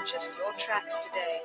Purchase your tracks today.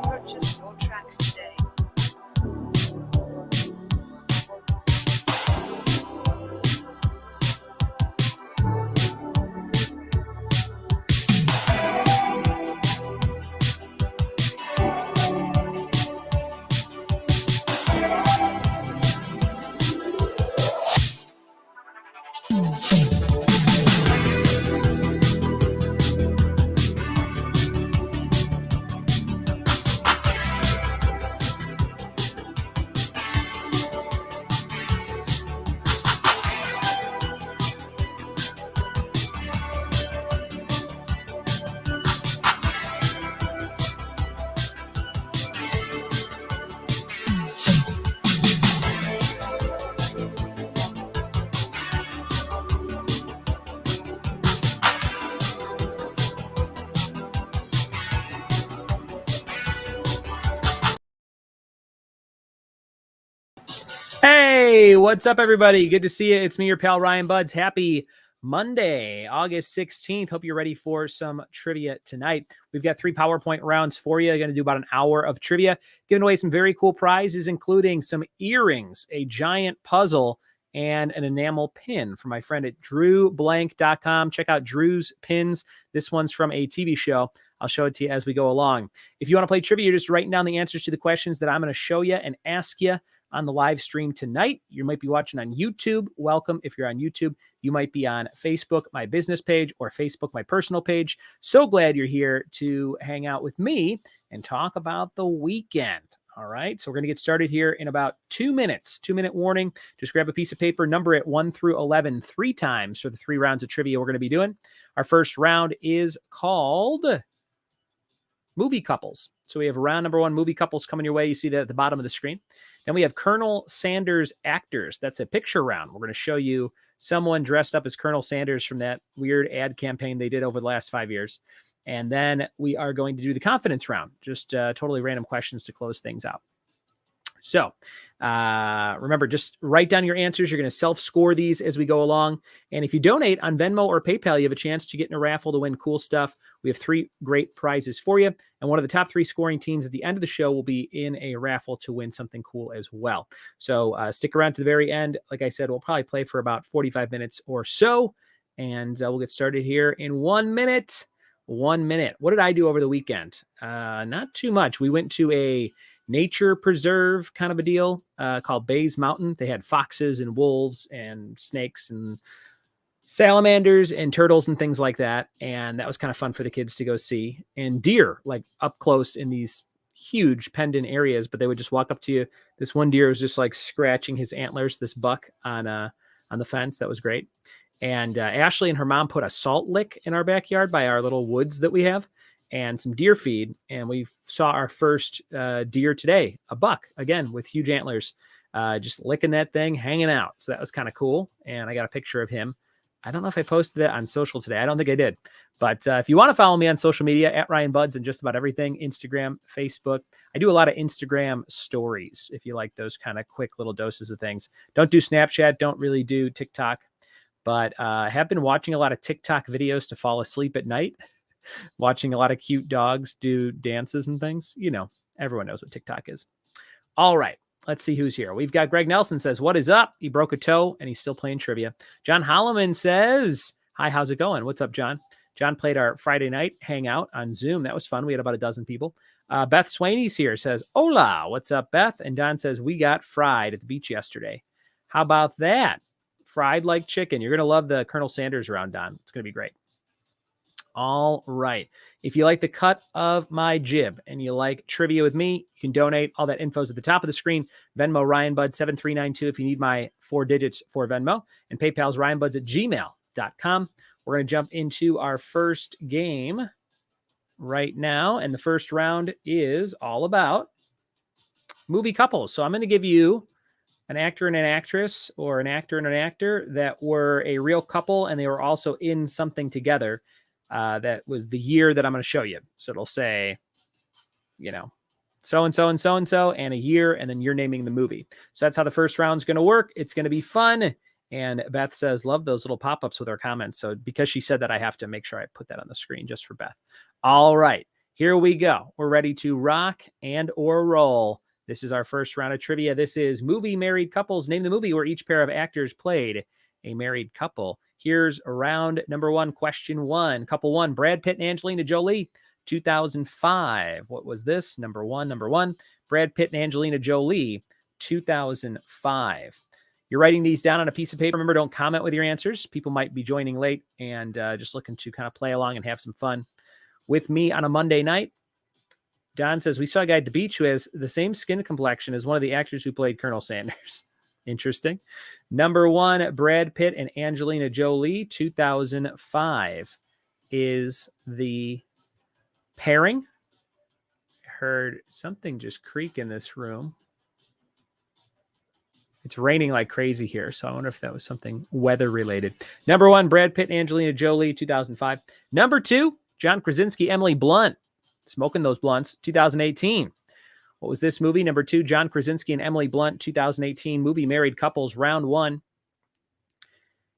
Purchase your tracks today. Hey, what's up, everybody? Good to see you. It's me, your pal, Ryan Buds. Happy Monday, August 16th. Hope you're ready for some trivia tonight. We've got 3 PowerPoint rounds for you. Going to do about an hour of trivia, giving away some very cool prizes, including some earrings, a giant puzzle, and an enamel pin from my friend at drewblank.com. Check out Drew's Pins. This one's from a TV show. I'll show it to you as we go along. If you want to play trivia, you're just writing down the answers to the questions that I'm going to show you and ask you on the live stream tonight. You might be watching on YouTube. Welcome. If you're on YouTube, you might be on Facebook, my business page, or Facebook, my personal page. So glad you're here to hang out with me and talk about the weekend. All right. So we're going to get started here in about 2 minutes. 2-minute warning. Just grab a piece of paper, number it 1 through 11 3 times for the 3 rounds of trivia we're going to be doing. Our first round is called Movie Couples. So we have round number 1, Movie Couples, coming your way. You see that at the bottom of the screen. Then we have Colonel Sanders Actors. That's a picture round. We're going to show you someone dressed up as Colonel Sanders from that weird ad campaign they did over the last 5 years. And then we are going to do the confidence round, just totally random questions to close things out. So remember, just write down your answers. You're going to self-score these as we go along. And if you donate on Venmo or PayPal, you have a chance to get in a raffle to win cool stuff. We have 3 great prizes for you. And one of the top 3 scoring teams at the end of the show will be in a raffle to win something cool as well. So stick around to the very end. Like I said, we'll probably play for about 45 minutes or so. And we'll get started here in 1 minute. 1 minute. What did I do over the weekend? Not too much. We went to a nature preserve kind of a deal called Bays Mountain. They had foxes and wolves and snakes and salamanders and turtles and things like that. And that was kind of fun for the kids to go see. And deer, like up close in these huge pendant areas, but they would just walk up to you. This one deer was just like scratching his antlers, this buck on the fence. That was great. And Ashley and her mom put a salt lick in our backyard by our little woods that we have and some deer feed. And we saw our first deer today, a buck, again, with huge antlers, just licking that thing, hanging out. So that was kind of cool. And I got a picture of him. I don't know if I posted it on social today. I don't think I did. But if you want to follow me on social media, at Ryan Buds and just about everything, Instagram, Facebook. I do a lot of Instagram stories if you like those kind of quick little doses of things. Don't do Snapchat. Don't really do TikTok. But I have been watching a lot of TikTok videos to fall asleep at night, watching a lot of cute dogs do dances and things. You know, everyone knows what TikTok is. All right. Let's see who's here. We've got Greg Nelson says, what is up? He broke a toe and he's still playing trivia. John Holloman says, hi, how's it going? What's up, John? John played our Friday night hangout on Zoom. That was fun. We had about a dozen people. Beth Swaney's here, says, hola, what's up, Beth? And Don says, we got fried at the beach yesterday. How about that? Fried like chicken. You're going to love the Colonel Sanders round, Don. It's going to be great. All right. If you like the cut of my jib and you like trivia with me, you can donate. All that info is at the top of the screen. Venmo RyanBud7392 if you need my 4 digits for Venmo, and PayPal's RyanBuds@gmail.com. We're going to jump into our first game right now. And the first round is all about movie couples. So I'm going to give you an actor and an actress, or an actor and an actor that were a real couple and they were also in something together. That was the year that I'm going to show you. So it'll say, you know, so-and-so and so-and-so and a year, and then you're naming the movie. So that's how the first round's going to work. It's going to be fun. And Beth says, love those little pop-ups with our comments. So because she said that, I have to make sure I put that on the screen just for Beth. All right, here we go. We're ready to rock and or roll. This is our first round of trivia. This is movie married couples. Name the movie where each pair of actors played a married couple. Here's round number 1, question 1. Couple 1, Brad Pitt and Angelina Jolie, 2005. What was this? Number one. Brad Pitt and Angelina Jolie, 2005. You're writing these down on a piece of paper. Remember, don't comment with your answers. People might be joining late and just looking to kind of play along and have some fun with me on a Monday night. Don says, we saw a guy at the beach who has the same skin complexion as one of the actors who played Colonel Sanders. Interesting. Number 1, Brad Pitt and Angelina Jolie, 2005 is the pairing. I heard something just creak in this room. It's raining like crazy here, so I wonder if that was something weather related. Number 1, Brad Pitt and Angelina Jolie, 2005. Number 2, John Krasinski, Emily Blunt, smoking those blunts, 2018. What was this movie? Number 2, John Krasinski and Emily Blunt, 2018 movie married couples, round 1.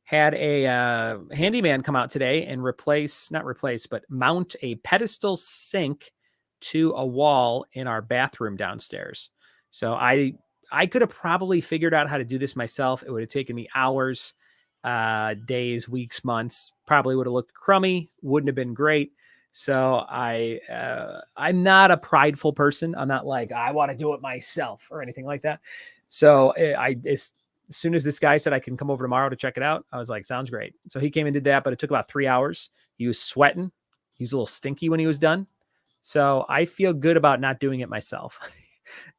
Had a handyman come out today and mount a pedestal sink to a wall in our bathroom downstairs. So I could have probably figured out how to do this myself. It would have taken me hours, days, weeks, months. Probably would have looked crummy. Wouldn't have been great. So I'm not a prideful person. I'm not like, I want to do it myself or anything like that. So as soon as this guy said I can come over tomorrow to check it out, I was like, sounds great. So he came and did that, but it took about 3 hours. He was sweating. He was a little stinky when he was done. So I feel good about not doing it myself.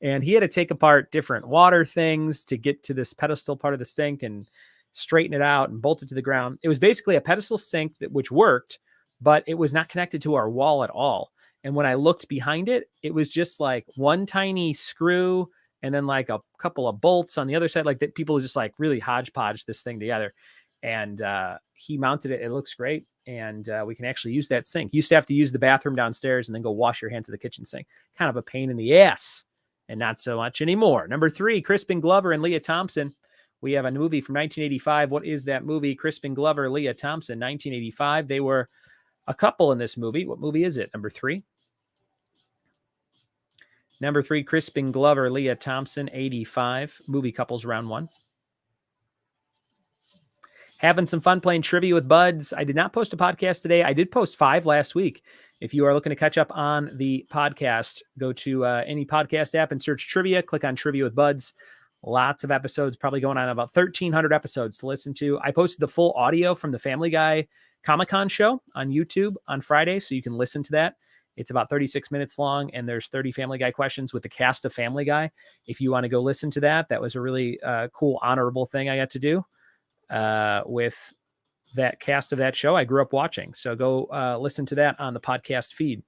And he had to take apart different water things to get to this pedestal part of the sink and straighten it out and bolt it to the ground. It was basically a pedestal sink which worked, but it was not connected to our wall at all. And when I looked behind it, it was just like one tiny screw and then like a couple of bolts on the other side. Like that, people just like really hodgepodge this thing together. And he mounted it. It looks great. And we can actually use that sink. You used to have to use the bathroom downstairs and then go wash your hands at the kitchen sink. Kind of a pain in the ass, and not so much anymore. Number 3, Crispin Glover and Leah Thompson. We have a movie from 1985. What is that movie? Crispin Glover, Leah Thompson, 1985. They were a couple in this movie. What movie is it? Number 3. Number 3, Crispin Glover, Leah Thompson, 85. Movie couples, round 1. Having some fun playing Trivia with Buds. I did not post a podcast today. I did post 5 last week. If you are looking to catch up on the podcast, go to any podcast app and search Trivia. Click on Trivia with Buds. Lots of episodes, probably going on about 1,300 episodes to listen to. I posted the full audio from the Family Guy Comic-Con show on YouTube on Friday, so you can listen to that. It's about 36 minutes long, and there's 30 Family Guy questions with the cast of Family Guy. If you want to go listen to that, that was a really cool, honorable thing I got to do with that cast of that show I grew up watching. So go listen to that on the podcast feed.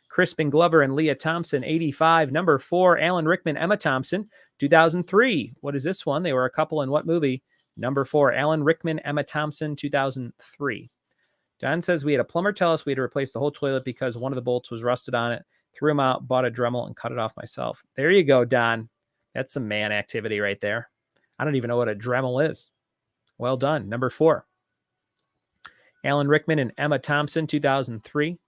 Crispin Glover and Leah Thompson, 85. Number 4, Alan Rickman, Emma Thompson, 2003. What is this one? They were a couple in what movie? Number 4, Alan Rickman, Emma Thompson, 2003. Don says we had a plumber tell us we had to replace the whole toilet because one of the bolts was rusted on it. Threw him out, bought a Dremel, and cut it off myself. There you go, Don. That's some man activity right there. I don't even know what a Dremel is. Well done. Number 4, Alan Rickman and Emma Thompson, 2003.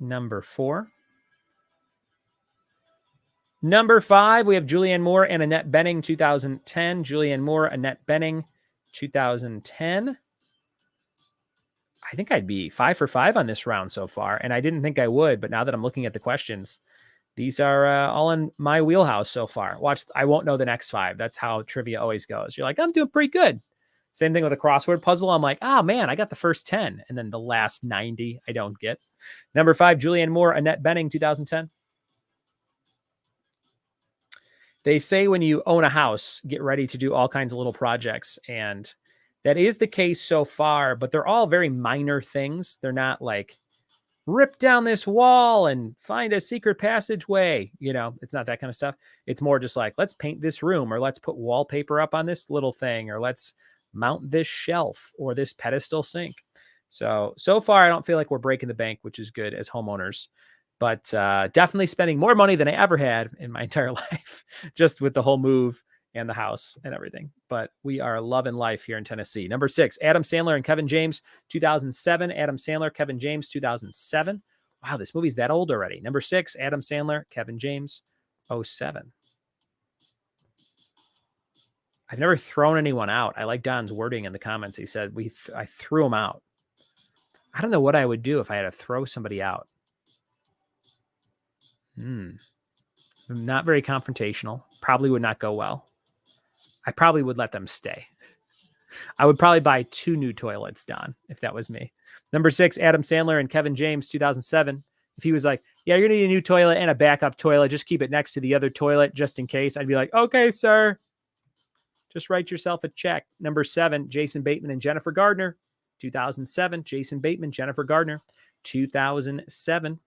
Number 4. Number 5, we have Julianne Moore and Annette Bening, 2010. Julianne Moore, Annette Bening, 2010. I think I'd be 5 for 5 on this round so far, and I didn't think I would, but now that I'm looking at the questions, these are all in my wheelhouse so far. Watch, I won't know the next 5. That's how trivia always goes. You're like, I'm doing pretty good. Same thing with a crossword puzzle. I'm like, oh man, I got the first 10. And then the last 90, I don't get. Number 5, Julianne Moore, Annette Bening, 2010. They say when you own a house, get ready to do all kinds of little projects. And that is the case so far, but they're all very minor things. They're not like rip down this wall and find a secret passageway. You know, it's not that kind of stuff. It's more just like, let's paint this room, or let's put wallpaper up on this little thing, or let's mount this shelf or this pedestal sink. So far, I don't feel like we're breaking the bank, which is good as homeowners, but definitely spending more money than I ever had in my entire life, just with the whole move and the house and everything. But we are loving life here in Tennessee. Number 6, Adam Sandler and Kevin James, 2007. Adam Sandler, Kevin James, 2007. Wow, this movie's that old already. Number 6, Adam Sandler, Kevin James, 07. I've never thrown anyone out. I like Don's wording in the comments. He said, I threw him out. I don't know what I would do if I had to throw somebody out. I'm not very confrontational. Probably would not go well. I probably would let them stay. I would probably buy 2 new toilets, Don, if that was me. Number 6, Adam Sandler and Kevin James, 2007. If he was like, yeah, you're going to need a new toilet and a backup toilet, just keep it next to the other toilet just in case, I'd be like, okay, sir. Just write yourself a check. Number 7, Jason Bateman and Jennifer Gardner, 2007. Jason Bateman, Jennifer Gardner, 2007.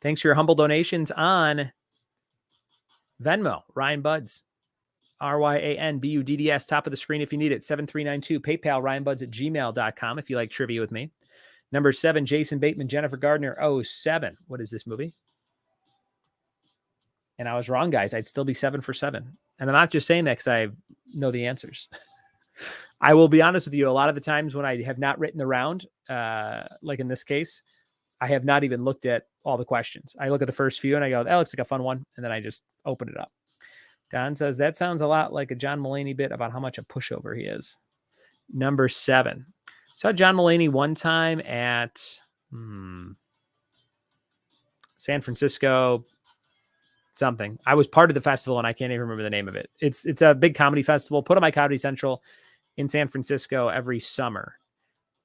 Thanks for your humble donations on Venmo, Ryan Buds, RyanBudds, top of the screen if you need it, 7392, PayPal, ryanbuds@gmail.com if you like trivia with me. Number 7, Jason Bateman, Jennifer Gardner, 07. What is this movie? And I was wrong, guys. I'd still be 7 for 7. And I'm not just saying that because I know the answers. I will be honest with you. A lot of the times when I have not written the round, like in this case, I have not even looked at all the questions. I look at the first few and I go, that looks like a fun one. And then I just open it up. Don says, that sounds a lot like a John Mulaney bit about how much a pushover he is. Number 7. Saw John Mulaney one time at San Francisco something. I was part of the festival and I can't even remember the name of it. It's a big comedy festival put on by Comedy Central in San Francisco every summer.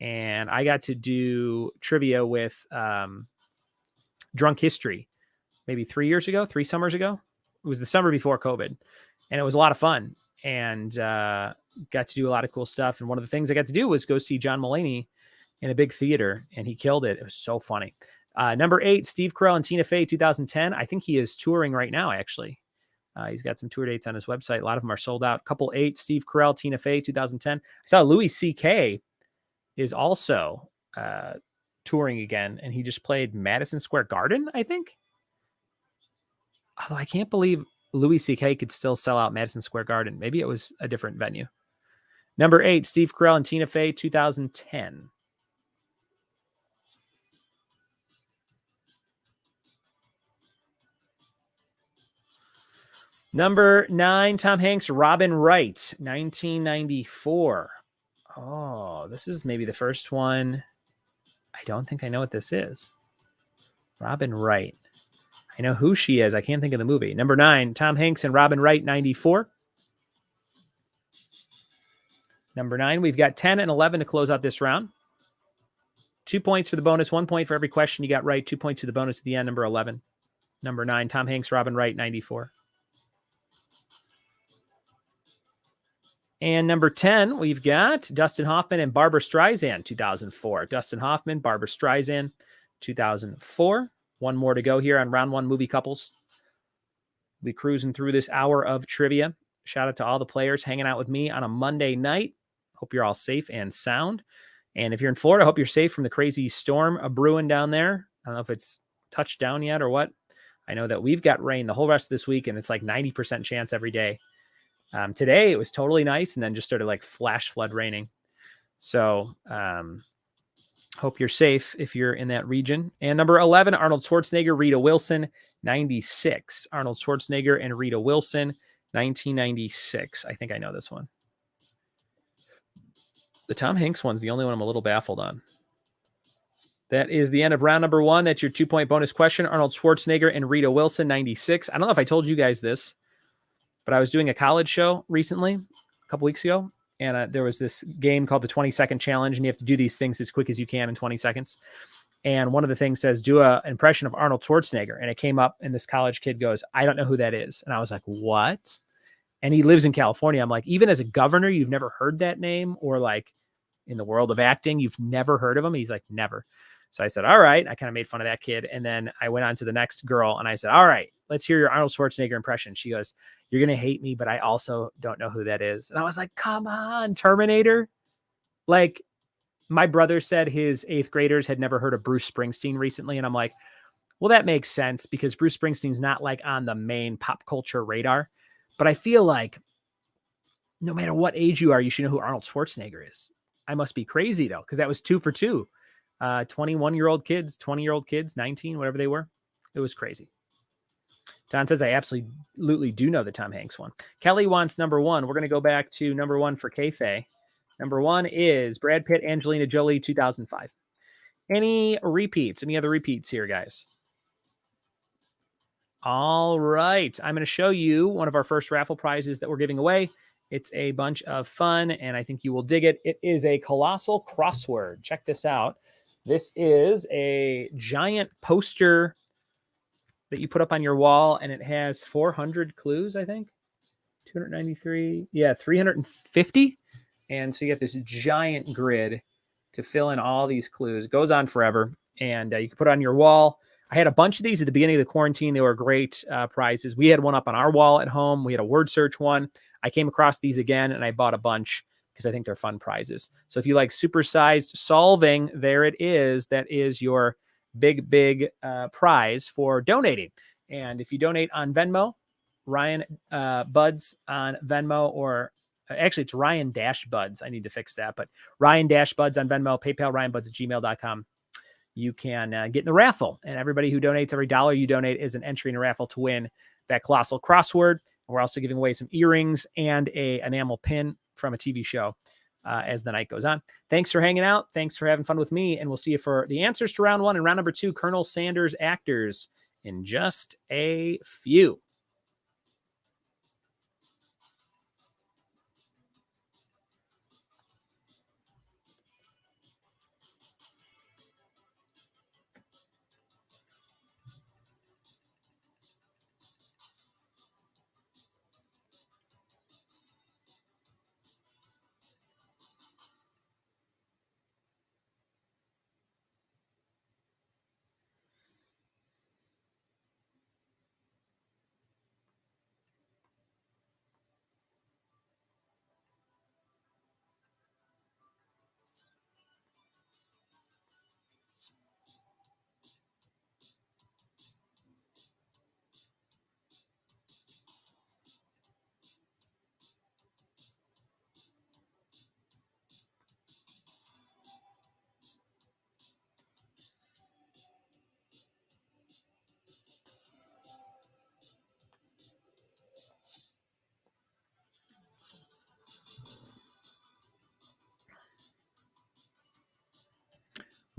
And I got to do trivia with Drunk History maybe 3 summers ago. It was the summer before COVID. And it was a lot of fun. And got to do a lot of cool stuff. And one of the things I got to do was go see John Mulaney in a big theater. And he killed it. It was so funny. Number 8, Steve Carell and Tina Fey, 2010. I think he is touring right now, actually. He's got some tour dates on his website. A lot of them are sold out. Couple 8, Steve Carell, Tina Fey, 2010. I saw Louis C.K. is also touring again, and he just played Madison Square Garden, I think. Although I can't believe Louis C.K. could still sell out Madison Square Garden. Maybe it was a different venue. Number 8, Steve Carell and Tina Fey, 2010. Number 9, Tom Hanks, Robin Wright, 1994. Oh, this is maybe the first one. I don't think I know what this is. Robin Wright. I know who she is. I can't think of the movie. Number 9, Tom Hanks and Robin Wright, 94. Number 9, we've got 10 and 11 to close out this round. 2 points for the bonus, 1 point for every question you got right, 2 points to the bonus at the end. Number 11. Number 9, Tom Hanks, Robin Wright, 94. And number 10, we've got Dustin Hoffman and Barbara Streisand, 2004. Dustin Hoffman, Barbara Streisand, 2004. One more to go here on round 1 movie couples. We'll be cruising through this hour of trivia. Shout out to all the players hanging out with me on a Monday night. Hope you're all safe and sound. And if you're in Florida, I hope you're safe from the crazy storm brewing down there. I don't know if it's touched down yet or what. I know that we've got rain the whole rest of this week, and it's like 90% chance every day. Today, it was totally nice, and then just started like flash flood raining. So hope you're safe if you're in that region. And number 11, Arnold Schwarzenegger, Rita Wilson, 96. Arnold Schwarzenegger and Rita Wilson, 1996. I think I know this one. The Tom Hanks one's the only one I'm a little baffled on. That is the end of round number 1. That's your 2-point bonus question. Arnold Schwarzenegger and Rita Wilson, 96. I don't know if I told you guys this, but I was doing a college show recently, a couple weeks ago, and there was this game called the 20-second challenge, and you have to do these things as quick as you can in 20 seconds. And one of the things says, do an impression of Arnold Schwarzenegger. And it came up, and this college kid goes, I don't know who that is. And I was like, what? And he lives in California. I'm like, even as a governor, you've never heard that name? Or like in the world of acting, you've never heard of him? He's like, never. So I said, all right. I kind of made fun of that kid. And then I went on to the next girl and I said, all right, let's hear your Arnold Schwarzenegger impression. She goes, you're going to hate me, but I also don't know who that is. And I was like, come on, Terminator. Like, my brother said his 8th graders had never heard of Bruce Springsteen recently. And I'm like, well, that makes sense because Bruce Springsteen's not like on the main pop culture radar. But I feel like no matter what age you are, you should know who Arnold Schwarzenegger is. I must be crazy though, because that was 2 for 2. 21-year-old kids, 20-year-old kids, 19, whatever they were. It was crazy. Don says, I absolutely do know the Tom Hanks one. Kelly wants number 1. We're going to go back to number 1 for K-Faye. Number 1 is Brad Pitt, Angelina Jolie, 2005. Any repeats? Any other repeats here, guys? All right. I'm going to show you one of our first raffle prizes that we're giving away. It's a bunch of fun, and I think you will dig it. It is a colossal crossword. Check this out. This is a giant poster that you put up on your wall, and it has 400 clues, I think. 293. Yeah, 350. And so you get this giant grid to fill in all these clues. It goes on forever, and you can put it on your wall. I had a bunch of these at the beginning of the quarantine. They were great prizes. We had one up on our wall at home. We had a word search one. I came across these again, and I bought a bunch because I think they're fun prizes. So if you like supersized solving, there it is. That is your big prize for donating. And if you donate on Venmo, Ryan Buds on Venmo, or actually it's Ryan Buds. I need to fix that, but Ryan Buds on Venmo, PayPal, RyanBuds@gmail.com. You can get in the raffle. And everybody who donates, every dollar you donate is an entry in a raffle to win that colossal crossword. We're also giving away some earrings and a enamel pin from a TV show as the night goes on. Thanks for hanging out. Thanks for having fun with me. And we'll see you for the answers to round 1 and round number 2, Colonel Sanders actors, in just a few.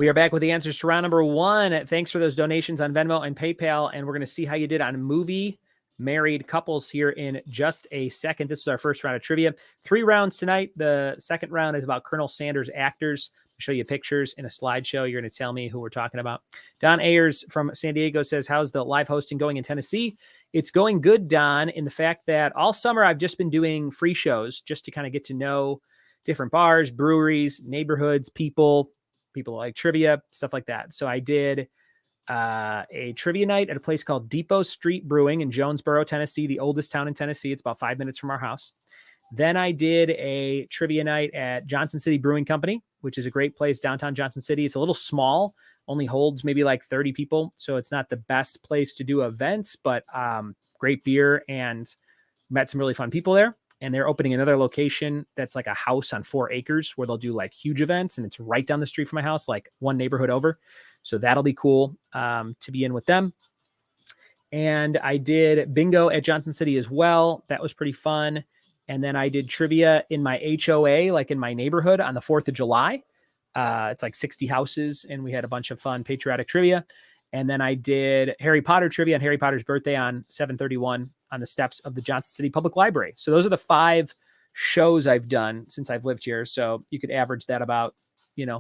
We are back with the answers to round number 1. Thanks for those donations on Venmo and PayPal. And we're going to see how you did on movie married couples here in just a second. This is our first round of trivia. 3 rounds tonight. The second round is about Colonel Sanders actors. I'll show you pictures in a slideshow. You're going to tell me who we're talking about. Don Ayers from San Diego says, how's the live hosting going in Tennessee? It's going good, Don, in the fact that all summer I've just been doing free shows just to kind of get to know different bars, breweries, neighborhoods, people like trivia, stuff like that. So I did a trivia night at a place called Depot Street Brewing in Jonesboro, Tennessee, the oldest town in Tennessee. It's about 5 minutes from our house. Then I did a trivia night at Johnson City Brewing Company, which is a great place, downtown Johnson City. It's a little small, only holds maybe like 30 people. So it's not the best place to do events, but great beer, and met some really fun people there. And they're opening another location that's like a house on 4 acres where they'll do like huge events. And it's right down the street from my house, like one neighborhood over. So that'll be cool to be in with them. And I did bingo at Johnson City as well. That was pretty fun. And then I did trivia in my HOA, like in my neighborhood on the 4th of July. It's like 60 houses, and we had a bunch of fun patriotic trivia. And then I did Harry Potter trivia on Harry Potter's birthday on 7/31 on the steps of the Johnson City Public Library. So those are the 5 shows I've done since I've lived here. So you could average that about,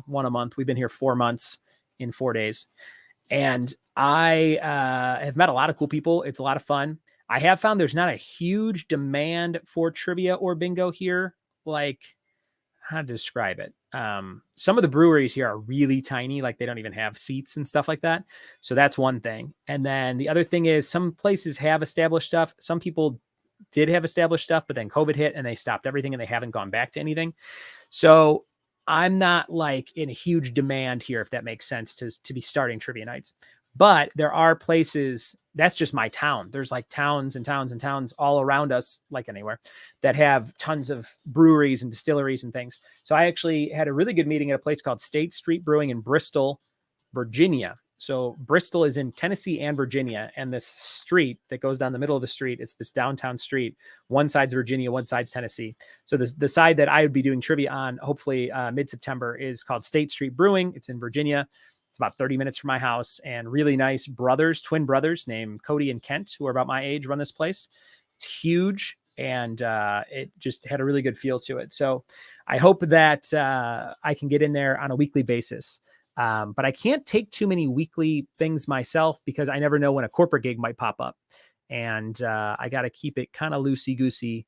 one a month. We've been here 4 months in 4 days. And I have met a lot of cool people. It's a lot of fun. I have found there's not a huge demand for trivia or bingo here. Like, how to describe it? Some of the breweries here are really tiny, like they don't even have seats and stuff like that. So that's one thing. And then the other thing is some places have established stuff. Some people did have established stuff, but then COVID hit and they stopped everything and they haven't gone back to anything. So I'm not like in a huge demand here, if that makes sense, to be starting trivia nights. But there are places, that's just my town. There's like towns and towns and towns all around us, like anywhere, that have tons of breweries and distilleries and things. So I actually had a really good meeting at a place called State Street Brewing in Bristol, Virginia. So Bristol is in Tennessee and Virginia. And this street that goes down the middle of the street, it's this downtown street. One side's Virginia, one side's Tennessee. So the side that I would be doing trivia on, hopefully mid-September, is called State Street Brewing. It's in Virginia. It's about 30 minutes from my house, and really nice twin brothers named Cody and Kent, who are about my age, run this place. It's huge, and it just had a really good feel to it. So I hope that I can get in there on a weekly basis. But I can't take too many weekly things myself because I never know when a corporate gig might pop up. And I got to keep it kind of loosey-goosey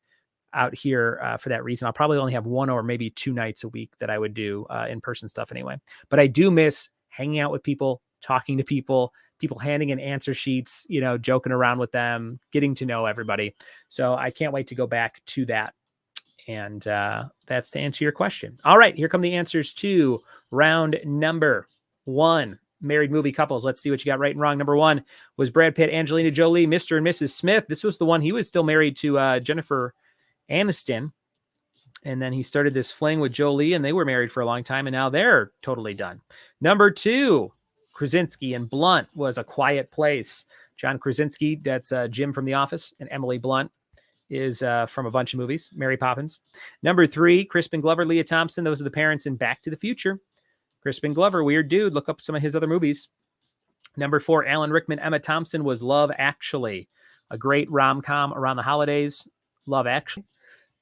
out here for that reason. I'll probably only have 1 or maybe 2 nights a week that I would do in-person stuff anyway. But I do miss hanging out with people, talking to people handing in answer sheets, joking around with them, getting to know everybody. So I can't wait to go back to that. And that's to answer your question. All right, here come the answers to round number 1. Married movie couples. Let's see what you got right and wrong. Number 1 was Brad Pitt, Angelina Jolie, Mr. and Mrs. Smith. This was the one he was still married to Jennifer Aniston. And then he started this fling with Jolie, and they were married for a long time, and now they're totally done. Number 2, Krasinski and Blunt was A Quiet Place. John Krasinski, that's Jim from The Office, and Emily Blunt is from a bunch of movies, Mary Poppins. Number 3, Crispin Glover, Leah Thompson. Those are the parents in Back to the Future. Crispin Glover, weird dude. Look up some of his other movies. Number 4, Alan Rickman, Emma Thompson was Love Actually, a great rom-com around the holidays. Love Actually.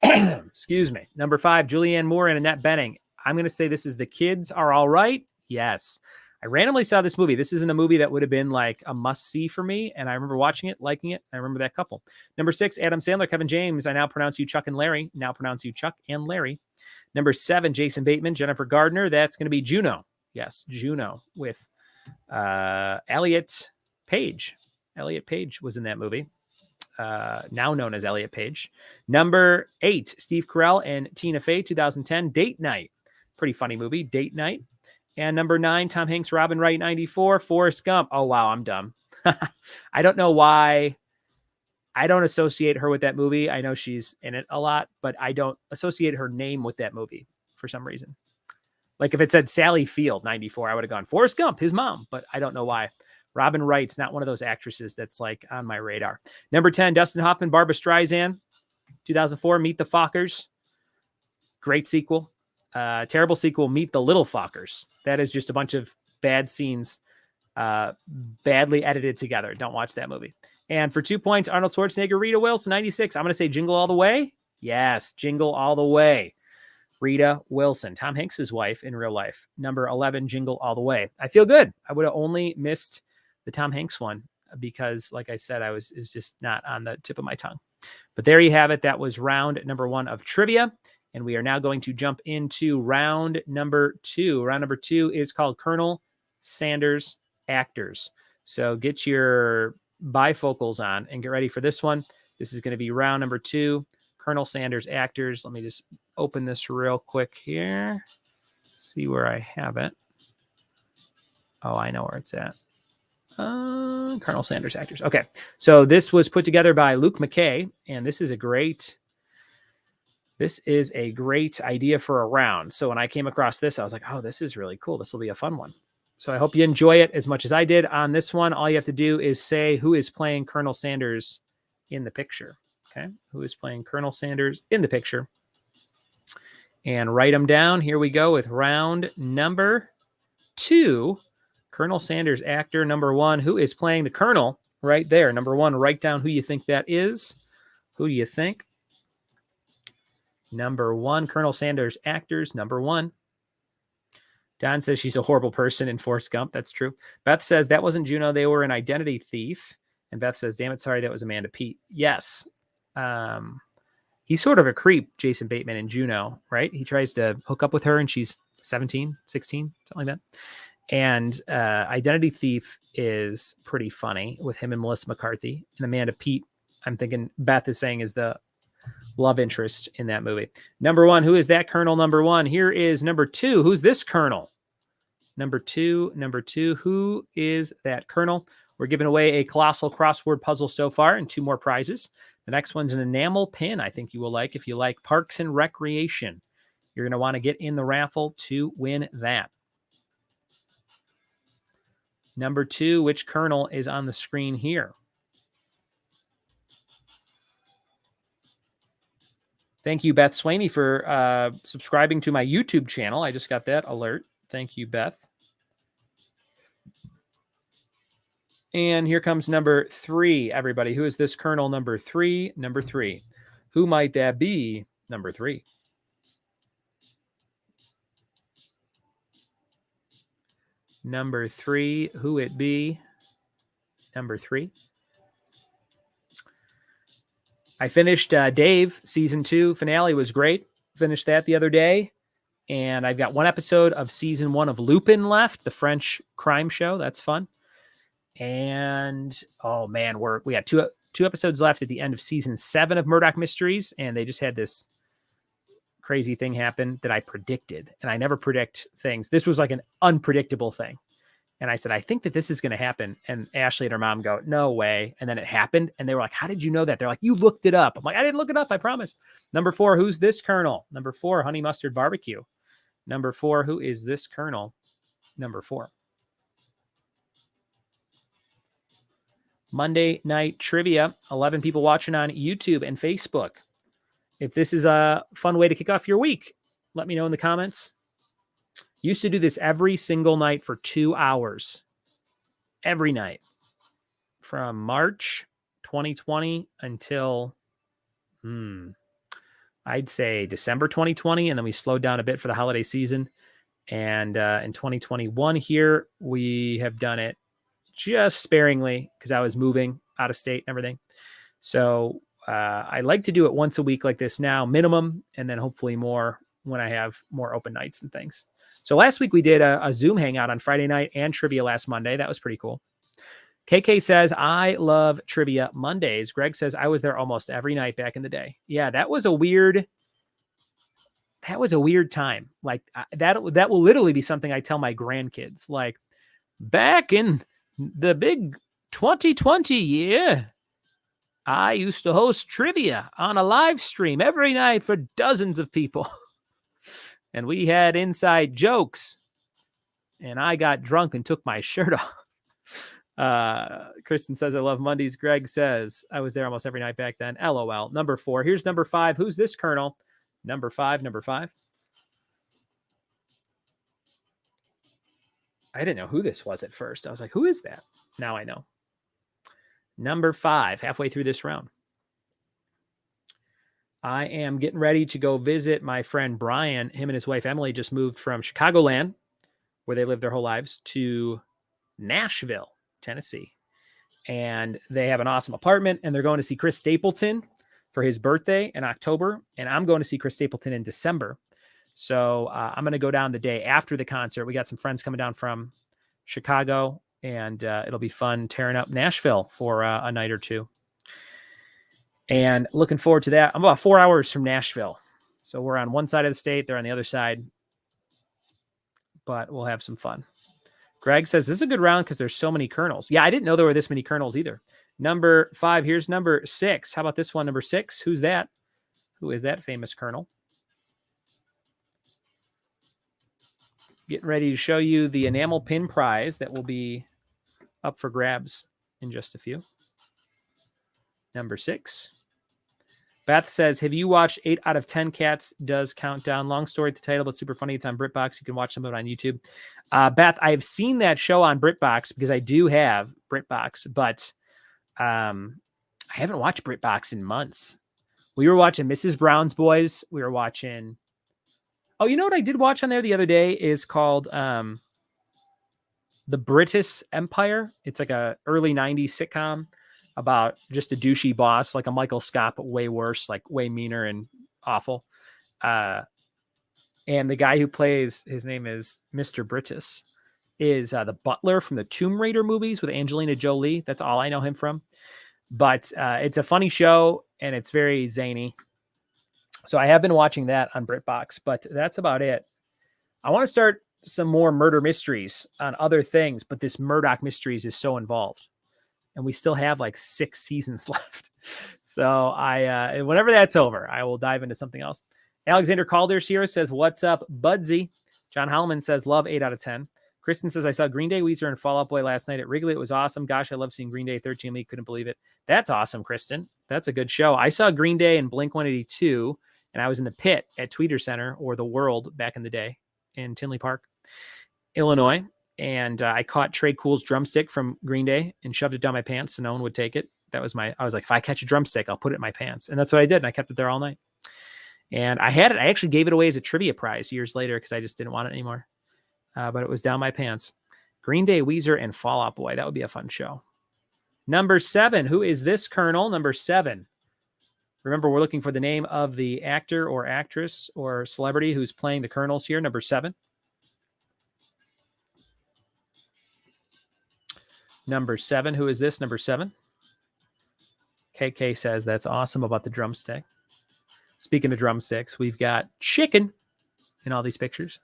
Excuse me. Number 5, Julianne Moore and Annette Bening. I'm going to say this is The Kids Are All Right. Yes. I randomly saw this movie. This isn't a movie that would have been like a must-see for me, and I remember watching it, liking it. I remember that couple. Number 6, Adam Sandler, Kevin James. I now pronounce you Chuck and Larry. Now pronounce you Chuck and Larry. Number 7, Jason Bateman, Jennifer Gardner. That's going to be Juno. Yes, Juno with Elliot Page. Elliot Page was in that movie. Now known as Elliot Page. Number 8, Steve Carell and Tina Fey, 2010, Date Night. Pretty funny movie, Date Night. And number 9, Tom Hanks, Robin Wright, 94, Forrest Gump. Oh, wow, I'm dumb. I don't know why I don't associate her with that movie. I know she's in it a lot, but I don't associate her name with that movie for some reason. Like if it said Sally Field, 94, I would have gone Forrest Gump, his mom, but I don't know why. Robin Wright's not one of those actresses that's like on my radar. Number 10, Dustin Hoffman, Barbra Streisand, 2004, Meet the Fockers. Great sequel. Terrible sequel, Meet the Little Fockers. That is just a bunch of bad scenes, badly edited together. Don't watch that movie. And for 2 points, Arnold Schwarzenegger, Rita Wilson, 96. I'm going to say Jingle All the Way. Yes, Jingle All the Way. Rita Wilson, Tom Hanks's wife in real life. Number 11, Jingle All the Way. I feel good. I would have only missed the Tom Hanks one because, like I said, it was just not on the tip of my tongue. But there you have it. That was round number 1 of trivia. And we are now going to jump into round number 2. Round number 2 is called Colonel Sanders Actors. So get your bifocals on and get ready for this one. This is going to be round number 2, Colonel Sanders Actors. Let me just open this real quick here. See where I have it. Oh, I know where it's at. Colonel Sanders Actors. Okay. So this was put together by Luke McKay, and this is a great idea for a round. So when I came across this, I was like, oh, this is really cool. This will be a fun one. So I hope you enjoy it as much as I did on this one. All you have to do is say who is playing Colonel Sanders in the picture. Okay. Who is playing Colonel Sanders in the picture? And write them down. Here we go with round number 2. Colonel Sanders actor number 1. Who is playing the Colonel right there? Number 1, write down who you think that is. Who do you think? Number 1, Colonel Sanders actors number 1. Don says she's a horrible person in Forrest Gump. That's true. Beth says that wasn't Juno. They were an identity thief. And Beth says, damn it, sorry, that was Amanda Peet. Yes. He's sort of a creep, Jason Bateman in Juno, right? He tries to hook up with her and she's 17, 16, something like that. And Identity Thief is pretty funny with him and Melissa McCarthy. And Amanda Peet, I'm thinking Beth is saying, is the love interest in that movie. Number 1, who is that Colonel number 1? Here is number 2. Who's this Colonel? Number 2, who is that Colonel? We're giving away a colossal crossword puzzle so far and 2 more prizes. The next one's an enamel pin I think you will like if you like Parks and Recreation. You're going to want to get in the raffle to win that. Number 2, which Colonel is on the screen here? Thank you, Beth Swaney, for subscribing to my YouTube channel. I just got that alert. Thank you, Beth. And here comes number 3, everybody. Who is this Colonel number 3? Number 3. Who might that be? Number 3. Number 3. Who it be? Number 3. I finished Dave season 2 finale. Was great. Finished that the other day. And I've got 1 episode of season 1 of Lupin left, the French crime show. That's fun. And oh man, we had two episodes left at the end of season 7 of Murdoch Mysteries, and they just had this crazy thing happen that I predicted, and I never predict things. This was like an unpredictable thing, and I said, I think that this is going to happen. And Ashley and her mom go, no way. And then it happened, and they were like, how did you know that? They're like, you looked it up. I'm like, I didn't look it up, I promise. Number 4, who's this Colonel? Number 4, Honey Mustard Barbecue. Number 4, who is this Colonel? Number 4. Monday Night Trivia, 11 people watching on YouTube and Facebook. If this is a fun way to kick off your week, let me know in the comments. Used to do this every single night for 2 hours. Every night. From March 2020 until, I'd say December 2020. And then we slowed down a bit for the holiday season. And in 2021 here, we have done it just sparingly because I was moving out of state and everything. So I like to do it once a week like this now, minimum, and then hopefully more when I have more open nights and things. So last week we did a Zoom hangout on Friday night and trivia last Monday. That was pretty cool. KK says, I love trivia Mondays. Greg says, I was there almost every night back in the day. Yeah, that was a weird time. Like that will literally be something I tell my grandkids. Like back in the big 2020 year, I used to host trivia on a live stream every night for dozens of people. And we had inside jokes. And I got drunk and took my shirt off. Kristen says, I love Mondays. Greg says, I was there almost every night back then. LOL. Number 4. Here's number 5. Who's this Colonel? Number 5. I didn't know who this was at first. I was like, who is that? Now I know. Number 5, halfway through this round. I am getting ready to go visit my friend Brian. Him and his wife Emily just moved from Chicagoland, where they lived their whole lives, to Nashville, Tennessee. And they have an awesome apartment, and they're going to see Chris Stapleton for his birthday in October. And I'm going to see Chris Stapleton in December. So I'm going to go down the day after the concert. We got some friends coming down from Chicago, and it'll be fun tearing up Nashville for a night or two. And looking forward to that. I'm about 4 hours from Nashville. So we're on one side of the state. They're on the other side. But we'll have some fun. Greg says, this is a good round because there's so many kernels. Yeah, I didn't know there were this many kernels either. Number 5. Here's number 6. How about this one? Number 6. Who's that? Who is that famous kernel? Getting ready to show you the enamel pin prize that will be up for grabs in just a few. Number 6. Beth says, have you watched 8 out of 10 Cats Does Countdown? Long story at the title, but super funny. It's on BritBox. You can watch some of it on YouTube. Beth, I have seen that show on BritBox because I do have BritBox, but I haven't watched BritBox in months. We were watching Mrs. Brown's Boys. We were watching... Oh, you know what I did watch on there the other day is called The British Empire. It's like a early 90s sitcom about just a douchey boss, like a Michael Scott, but way worse, like way meaner and awful. And the guy who plays, his name is Mr. British, is the butler from the Tomb Raider movies with Angelina Jolie. That's all I know him from. But it's a funny show, and it's very zany. So I have been watching that on BritBox, but that's about it. I want to start some more murder mysteries on other things, but this Murdoch Mysteries is so involved. And we still have like 6 seasons left. So whenever that's over, I will dive into something else. Alexander Calder's here says, what's up, Budsy? John Hallman says, love 8 out of 10. Kristen says, I saw Green Day, Weezer, and Fall Out Boy last night at Wrigley. It was awesome. Gosh, I love seeing Green Day 13 Week. Couldn't believe it. That's awesome, Kristen. That's a good show. I saw Green Day and Blink-182, and I was in the pit at Tweeter Center, or the World back in the day, in Tinley Park, Illinois. And I caught Trey Cool's drumstick from Green Day and shoved it down my pants so no one would take it. I was like, if I catch a drumstick, I'll put it in my pants. And that's what I did. And I kept it there all night. And I had it. I actually gave it away as a trivia prize years later because I just didn't want it anymore. But it was down my pants. Green Day, Weezer, and Fall Out Boy. That would be a fun show. Number 7. Who is this, Colonel? Number 7. Remember, we're looking for the name of the actor or actress or celebrity who's playing the Colonels here. Number 7. Number 7. Who is this? Number 7. KK says that's awesome about the drumstick. Speaking of drumsticks, we've got chicken in all these pictures.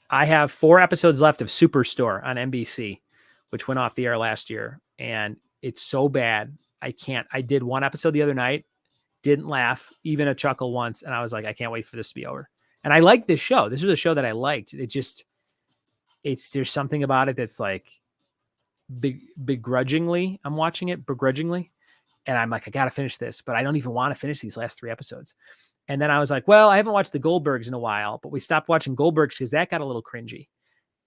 I have 4 episodes left of Superstore on NBC, which went off the air last year. And it's so bad. I did 1 episode the other night, didn't laugh, even a chuckle once. And I was like, I can't wait for this to be over. And I like this show. This was a show that I liked. There's something about it that's like begrudgingly, I'm watching it begrudgingly. And I'm like, I got to finish this, but I don't even want to finish these last 3 episodes. And then I was like, well, I haven't watched the Goldbergs in a while, but we stopped watching Goldbergs because that got a little cringy.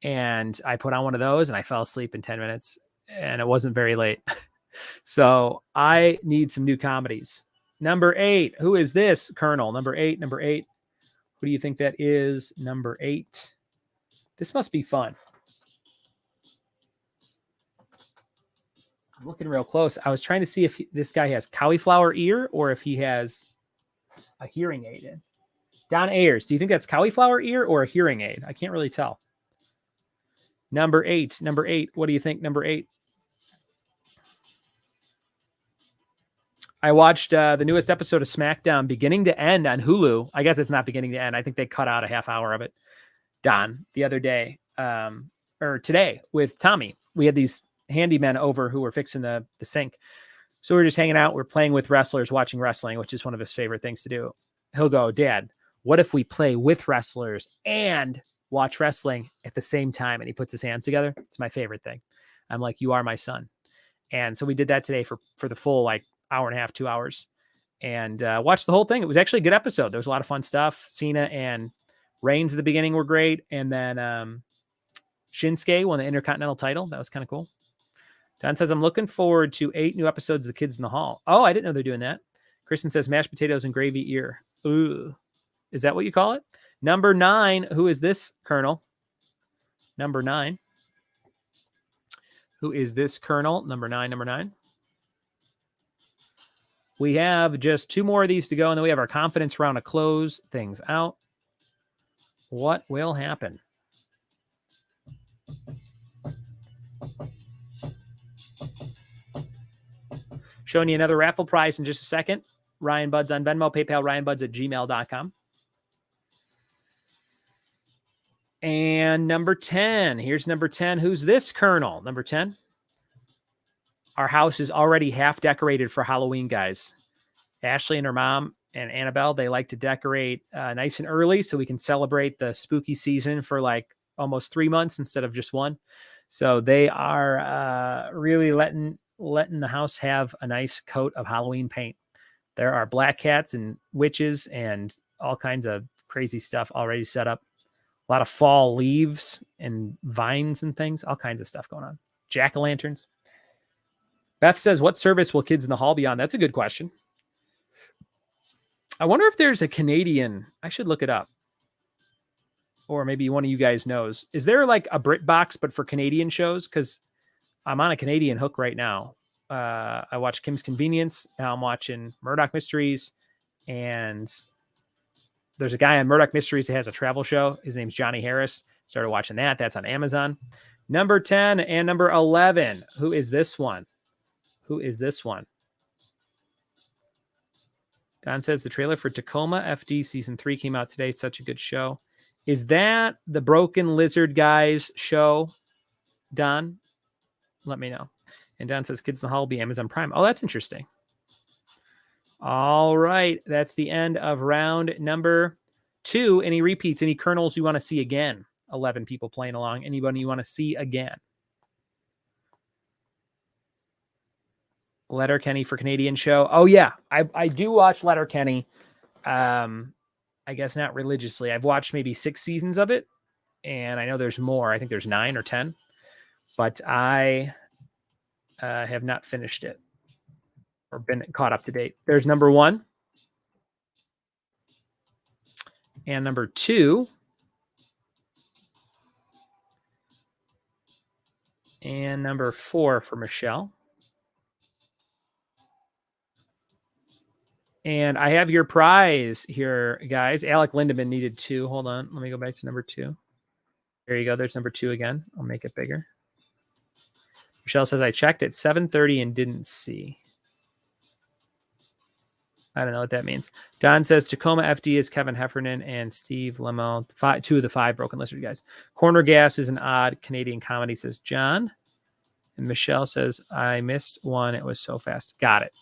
And I put on one of those and I fell asleep in 10 minutes and it wasn't very late. So I need some new comedies. Number 8. Who is this, Colonel? Number 8. Who do you think that is? Number 8. This must be fun. I'm looking real close. I was trying to see if this guy has cauliflower ear or if he has a hearing aid in. Don Ayers, do you think that's cauliflower ear or a hearing aid? I can't really tell. Number 8. What do you think? Number 8. I watched the newest episode of SmackDown beginning to end on Hulu. I guess it's not beginning to end. I think they cut out a half hour of it. Don, the other day, or today with Tommy, we had these handymen over who were fixing the sink. So we're just hanging out. We're playing with wrestlers, watching wrestling, which is one of his favorite things to do. He'll go, Dad, what if we play with wrestlers and watch wrestling at the same time? And he puts his hands together. It's my favorite thing. I'm like, you are my son. And so we did that today for the full like hour and a half, 2 hours, and watched the whole thing. It was actually a good episode. There was a lot of fun stuff. Cena and Reigns at the beginning were great. And then Shinsuke won the Intercontinental title. That was kind of cool. Don says, I'm looking forward to 8 new episodes of The Kids in the Hall. Oh, I didn't know they're doing that. Kristen says, mashed potatoes and gravy ear. Ooh. Is that what you call it? Number 9. Who is this, Colonel? Number 9. Who is this, Colonel? Number 9. We have just 2 more of these to go, and then we have our confidence round to close things out. What will happen? Showing you another raffle prize in just a second. Ryan Buds on Venmo, PayPal, ryanbuds@gmail.com. And number 10. Here's number 10. Who's this, Colonel? Number 10. Our house is already half decorated for Halloween, guys. Ashley and her mom and Annabelle, they like to decorate nice and early so we can celebrate the spooky season for like almost 3 months instead of just 1. So they are really letting the house have a nice coat of Halloween paint. There are black cats and witches and all kinds of crazy stuff already set up. A lot of fall leaves and vines and things, all kinds of stuff going on. Jack-o'-lanterns. Beth says, what service will Kids in the Hall be on? That's a good question. I wonder if there's a Canadian. I should look it up. Or maybe one of you guys knows. Is there like a BritBox, but for Canadian shows? Because I'm on a Canadian hook right now. I watch Kim's Convenience. Now I'm watching Murdoch Mysteries. And there's a guy on Murdoch Mysteries that has a travel show. His name's Johnny Harris. Started watching that. That's on Amazon. Number 10 and number 11. Who is this one? Who is this one? Don says the trailer for Tacoma FD season 3 came out today. It's such a good show. Is that the Broken Lizard guys show, Don? Let me know. And Don says Kids in the Hall will be Amazon Prime. Oh, that's interesting. All right. That's the end of round number 2. Any repeats? Any Colonels you want to see again? 11 people playing along. Anybody you want to see again? Letterkenny for Canadian show. Oh, yeah. I do watch Letterkenny. I guess not religiously. I've watched maybe 6 seasons of it, and I know there's more. I think there's 9 or 10, but I have not finished it or been caught up to date. There's number 1 and number 2 and number 4 for Michelle. And I have your prize here, guys. Alec Lindemann needed 2. Hold on. Let me go back to number 2. There you go. There's number 2 again. I'll make it bigger. Michelle says, I checked at 7:30 and didn't see. I don't know what that means. Don says, Tacoma FD is Kevin Heffernan and Steve Lemel, 2 of the 5 Broken Lizard guys. Corner Gas is an odd Canadian comedy, says John. And Michelle says, I missed one. It was so fast. Got it.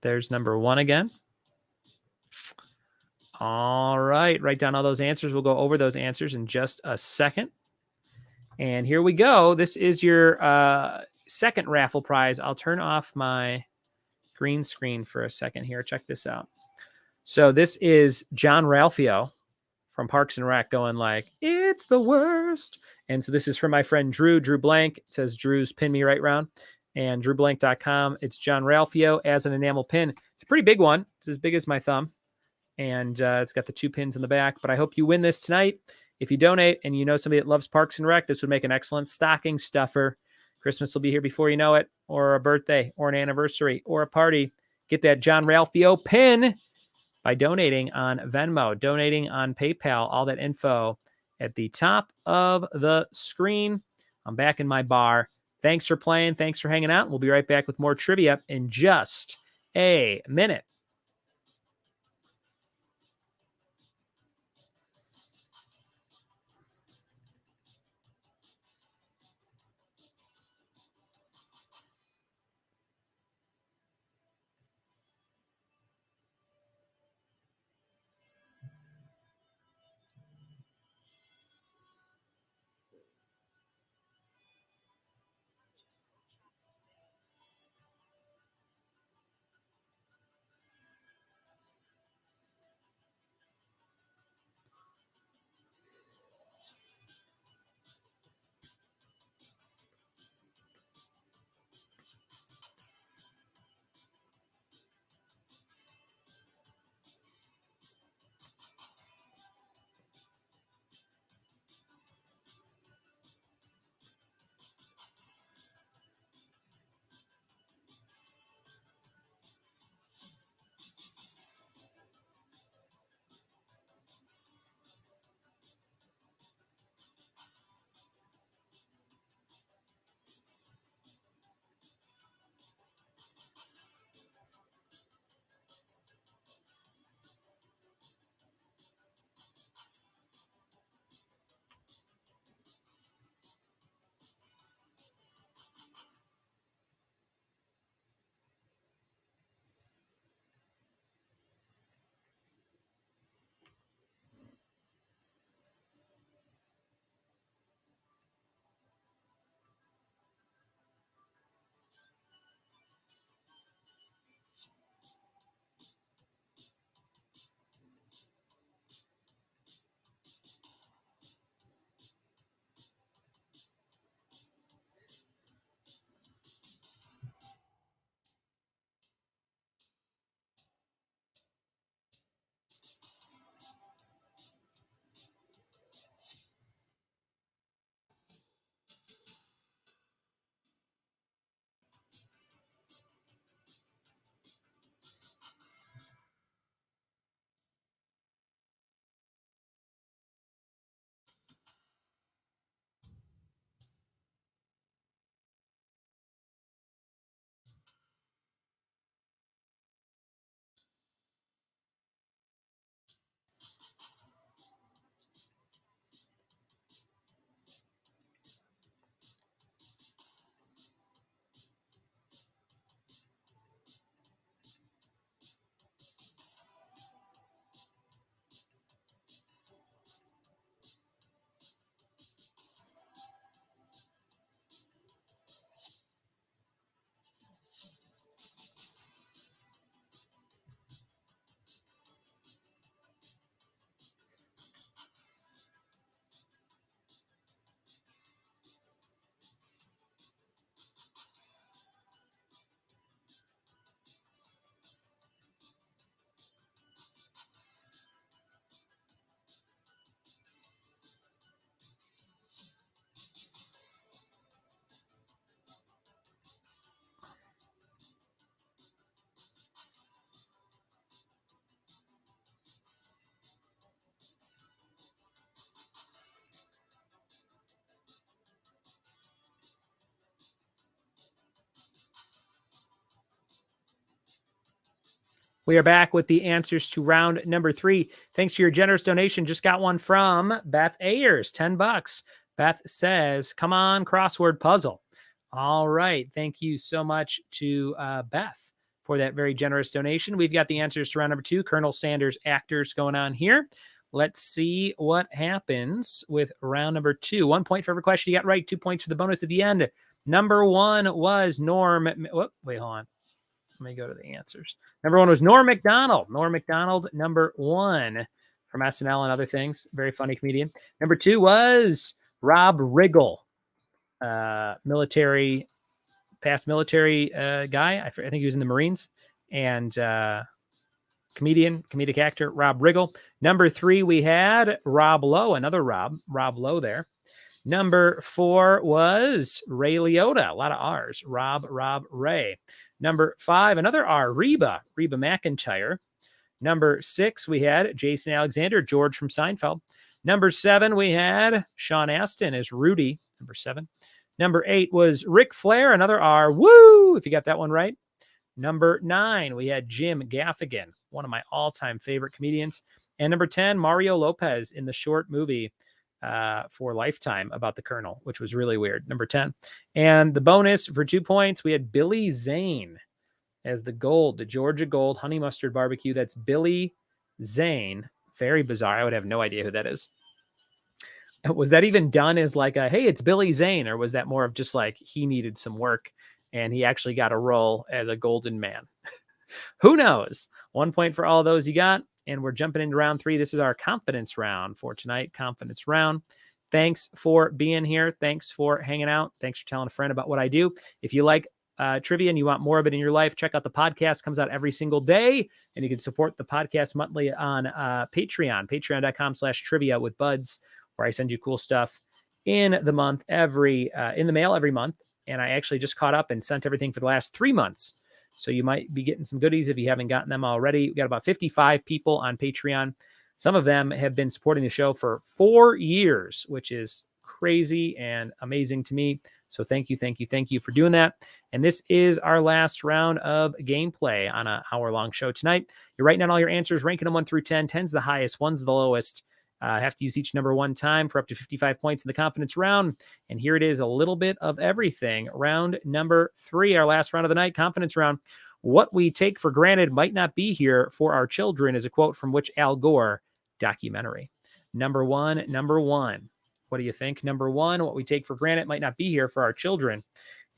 There's number 1 again. All right. Write down all those answers. We'll go over those answers in just a second. And here we go. This is your second raffle prize. I'll turn off my green screen for a second here. Check this out. So this is John Ralphio from Parks and Rec going like, it's the worst. And so this is from my friend Drew Blank. It says Drew's Pin Me Right Round. And drewblank.com. It's John Ralphio as an enamel pin. It's a pretty big one. It's as big as my thumb. And it's got the 2 pins in the back. But I hope you win this tonight. If you donate and you know somebody that loves Parks and Rec, this would make an excellent stocking stuffer. Christmas will be here before you know it, or a birthday, or an anniversary, or a party. Get that John Ralphio pin by donating on Venmo, donating on PayPal, all that info at the top of the screen. I'm back in my bar. Thanks for playing. Thanks for hanging out. We'll be right back with more trivia in just a minute. We are back with the answers to round number 3. Thanks to your generous donation. Just got one from Beth Ayers, $10. Beth says, come on, crossword puzzle. All right. Thank you so much to Beth for that very generous donation. We've got the answers to round number 2. Colonel Sanders actors going on here. Let's see what happens with round number 2. 1 point for every question you got right. 2 points for the bonus at the end. Number 1 was Norm. Wait, hold on. Let me go to the answers. Number 1 was Norm Macdonald. Norm Macdonald, number 1 from SNL and other things. Very funny comedian. Number 2 was Rob Riggle, past military guy. I think he was in the Marines. And comedic actor, Rob Riggle. Number 3, we had Rob Lowe, another Rob Lowe there. Number 4 was Ray Liotta, a lot of R's. Rob, Ray. Number 5, another R, Reba McEntire. Number 6, we had Jason Alexander, George from Seinfeld. Number 7, we had Sean Astin as Rudy, number 7. Number 8 was Ric Flair, another R. Woo! If you got that one right. Number 9, we had Jim Gaffigan, one of my all-time favorite comedians. And number 10, Mario Lopez in the short movie for Lifetime about the Colonel, which was really weird. Number 10. And the bonus for 2 points, we had Billy Zane as the Georgia Gold Honey Mustard Barbecue. That's Billy Zane. Very bizarre. I would have no idea who that is. Was that even done as like a, hey, it's Billy Zane? Or was that more of just like he needed some work and he actually got a role as a golden man? Who knows? 1 point for all of those you got. And we're jumping into round 3. This is our confidence round for tonight. Confidence round. Thanks for being here. Thanks for hanging out. Thanks for telling a friend about what I do. If you like trivia and you want more of it in your life, check out the podcast. Comes out every single day. And you can support the podcast monthly on Patreon. Patreon.com/trivia with buds, where I send you cool stuff in the month in the mail every month. And I actually just caught up and sent everything for the last 3 months. So you might be getting some goodies if you haven't gotten them already. We've got about 55 people on Patreon. Some of them have been supporting the show for 4 years, which is crazy and amazing to me. So thank you for doing that. And this is our last round of gameplay on an hour-long show tonight. You're writing down all your answers, ranking them 1 through 10. 10's the highest, 1's the lowest. Have to use each number 1 time for up to 55 points in the confidence round. And here it is, a little bit of everything. Round number 3, our last round of the night, confidence round. What we take for granted might not be here for our children is a quote from which Al Gore documentary? Number one. What do you think? Number 1, what we take for granted might not be here for our children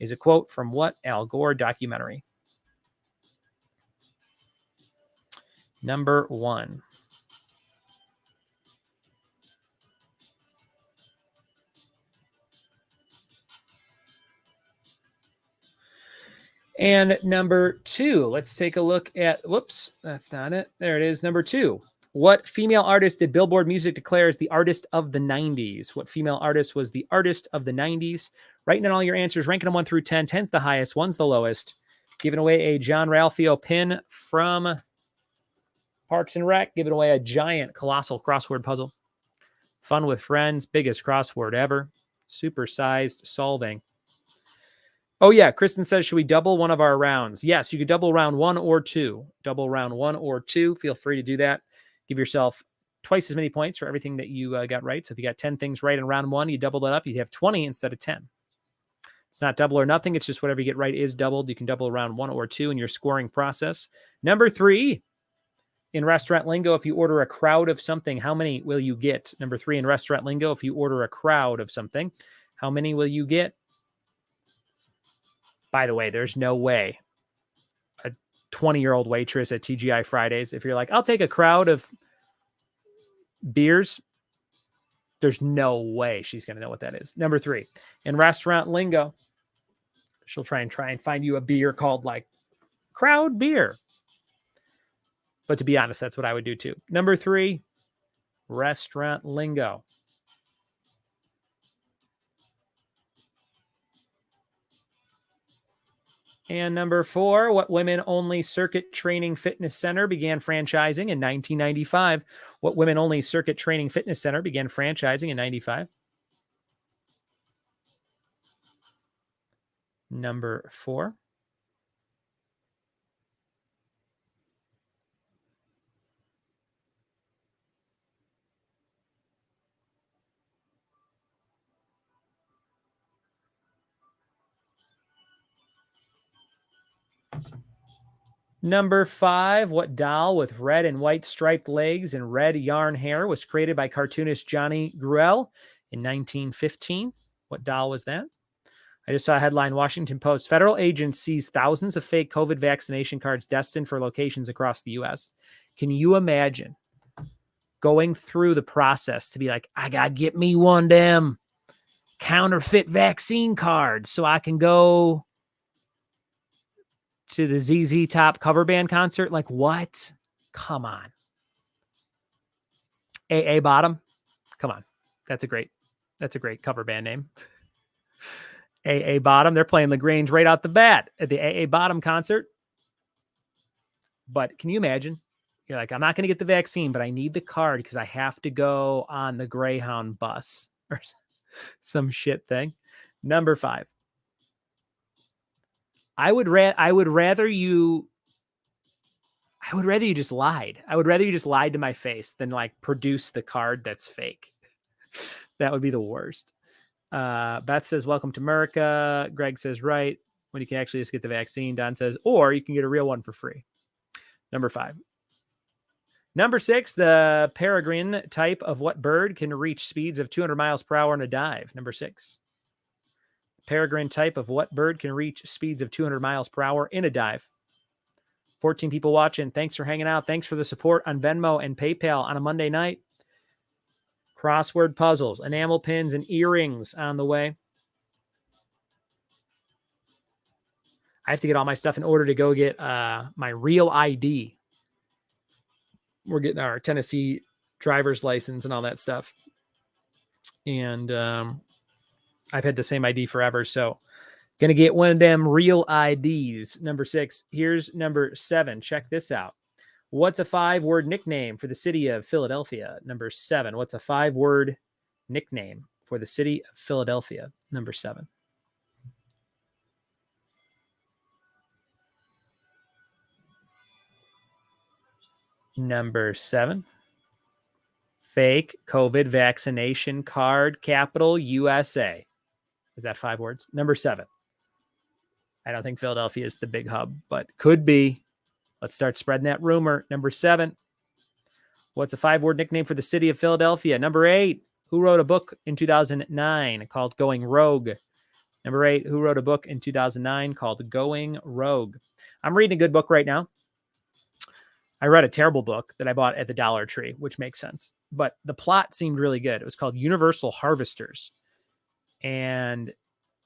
is a quote from what Al Gore documentary? Number 1. And number 2, let's take a look at, whoops, that's not it. There it is. Number 2, what female artist did Billboard Music declare as the artist of the 90s? What female artist was the artist of the 90s? Writing down all your answers, ranking them 1 through 10. 10's the highest, 1's the lowest. Giving away a John Ralphio pin from Parks and Rec. Giving away a giant, colossal crossword puzzle. Fun with friends, biggest crossword ever. Supersized solving. Oh, yeah. Kristen says, should we double one of our rounds? Yes, you could double round 1 or 2. Double round 1 or 2. Feel free to do that. Give yourself twice as many points for everything that you got right. So if you got 10 things right in round 1, you double that up. You'd have 20 instead of 10. It's not double or nothing. It's just whatever you get right is doubled. You can double round 1 or 2 in your scoring process. Number 3, in restaurant lingo, if you order a crowd of something, how many will you get? Number 3, in restaurant lingo, if you order a crowd of something, how many will you get? By the way, there's no way a 20-year-old waitress at TGI Fridays, if you're like, I'll take a crowd of beers, there's no way she's going to know what that is. Number 3, in restaurant lingo, she'll try and find you a beer called like crowd beer. But to be honest, that's what I would do too. Number 3, restaurant lingo. And number 4, what women-only circuit training fitness center began franchising in 1995? What women-only circuit training fitness center began franchising in 95? Number 4. Number 5, what doll with red and white striped legs and red yarn hair was created by cartoonist Johnny Gruelle in 1915? What doll was that? I just saw a headline, Washington Post. Federal agents seize thousands of fake COVID vaccination cards destined for locations across the U.S. Can you imagine going through the process to be like, I got to get me one damn counterfeit vaccine card so I can go to the ZZ Top cover band concert? Like, what? Come on. AA Bottom? Come on. That's a great cover band name. AA Bottom. They're playing LaGrange right out the bat at the AA Bottom concert. But can you imagine? You're like, I'm not going to get the vaccine, but I need the card because I have to go on the Greyhound bus or some shit thing. Number 5. I would rather you just lied. I would rather you just lied to my face than like produce the card that's fake. That would be the worst. Beth says, welcome to America. Greg says, right, when you can actually just get the vaccine. Don says, or you can get a real one for free. Number 5. Number 6, the peregrine type of what bird can reach speeds of 200 miles per hour in a dive? Number 6. Peregrine type of what bird can reach speeds of 200 miles per hour in a dive? 14 people watching. Thanks for hanging out. Thanks for the support on Venmo and PayPal on a Monday night. Crossword puzzles, enamel pins, and earrings on the way. I have to get all my stuff in order to go get my real ID. We're getting our Tennessee driver's license and all that stuff. And I've had the same ID forever. So going to get one of them real IDs. Number 6. Here's number 7. Check this out. What's a 5-word nickname for the city of Philadelphia? Number 7. What's a 5-word nickname for the city of Philadelphia? Number 7. Number 7. Fake COVID vaccination card, capital USA. Is that 5 words? Number 7. I don't think Philadelphia is the big hub, but could be. Let's start spreading that rumor. Number 7. What's a 5-word nickname for the city of Philadelphia? Number 8. Who wrote a book in 2009 called Going Rogue? Number 8. Who wrote a book in 2009 called Going Rogue? I'm reading a good book right now. I read a terrible book that I bought at the Dollar Tree, which makes sense. But the plot seemed really good. It was called Universal Harvesters. And